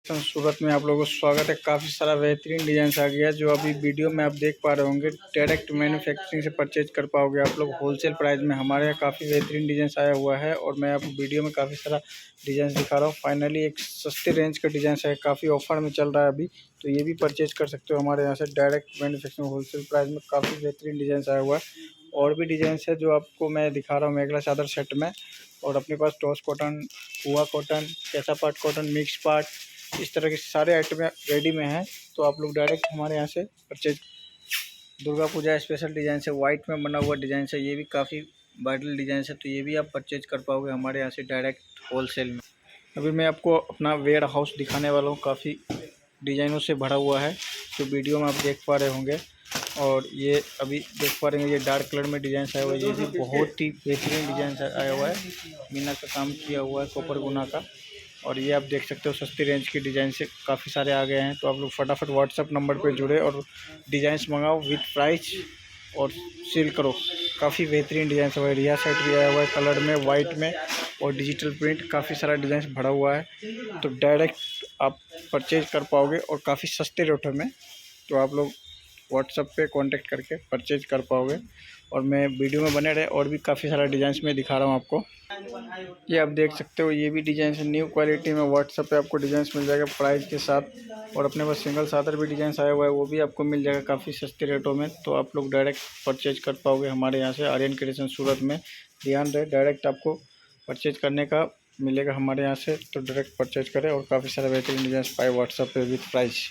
Collection सूरत में आप लोगों को स्वागत है। काफ़ी सारा बेहतरीन डिजाइन आ गया जो अभी वीडियो में आप देख पा रहे होंगे। डायरेक्ट मैन्युफैक्चरिंग से परचेज कर पाओगे आप लोग होलसेल प्राइस में। हमारे यहाँ काफ़ी बेहतरीन डिजाइन आया हुआ है और मैं आपको वीडियो में काफ़ी सारा डिजाइन दिखा रहा हूँ। फाइनली एक सस्ते रेंज का डिजाइन है, काफ़ी ऑफर में चल रहा है अभी, तो ये भी परचेज कर सकते हो हमारे यहाँ से। डायरेक्ट मैन्युफैक्चरिंग होलसेल प्राइस में काफ़ी बेहतरीन डिजाइन आया हुआ है। और भी डिजाइन है जो आपको मैं दिखा रहा हूँ मेखला चादर सेट में। और अपने पास टॉस कॉटन, हुआ कॉटन, कैसा पार्ट कॉटन, मिक्स पार्ट, इस तरह के सारे आइटम रेडी में हैं, तो आप लोग डायरेक्ट हमारे यहाँ से purchase. Durga Puja special design से वाइट में बना हुआ डिज़ाइन है, ये भी काफ़ी वाइरल डिज़ाइन है, तो ये भी आप परचेज कर पाओगे हमारे यहाँ से डायरेक्ट होलसेल में। अभी मैं आपको अपना वेयर हाउस दिखाने वाला हूँ, काफ़ी डिज़ाइनों से भरा हुआ है जो वीडियो में आप देख पा रहे होंगे। और ये अभी देख पा रहे हैं, ये डार्क कलर में डिज़ाइन आया हुआ है, ये भी बहुत ही बेहतरीन डिज़ाइन आया हुआ है। मीना का काम किया हुआ है, कॉपर गुना का। और ये आप देख सकते हो सस्ती रेंज के डिज़ाइन से काफ़ी सारे आ गए हैं, तो आप लोग फटाफट व्हाट्सअप नंबर पे जुड़े और डिज़ाइंस मंगाओ विद प्राइस और सील करो। काफ़ी बेहतरीन डिज़ाइन है। रिया सेट भी आया हुआ है कलर में, वाइट में और डिजिटल प्रिंट, काफ़ी सारा डिज़ाइन भरा हुआ है, तो डायरेक्ट आप परचेज कर पाओगे और काफ़ी सस्ते रेटों में। तो आप लोग व्हाट्सएप पे कांटेक्ट करके परचेज कर पाओगे। और मैं वीडियो में बने रहे, और भी काफ़ी सारा डिज़ाइंस में दिखा रहा हूँ आपको। ये आप देख सकते हो, ये भी डिज़ाइन है न्यू क्वालिटी में। व्हाट्सएप पे आपको डिज़ाइंस मिल जाएगा प्राइस के साथ। और अपने पास सिंगल चादर भी डिज़ाइंस आया हुआ है, वो भी आपको मिल जाएगा काफ़ी सस्ते रेटों में, तो आप लोग डायरेक्ट परचेज कर पाओगे हमारे यहाँ से। आर्यन क्रिएशन सूरत में, ध्यान रहे डायरेक्ट आपको परचेज करने का मिलेगा हमारे यहाँ से, तो डायरेक्ट परचेज करें और काफ़ी सारे बेहतरीन डिज़ाइन पाए व्हाट्सएप पे विद प्राइस।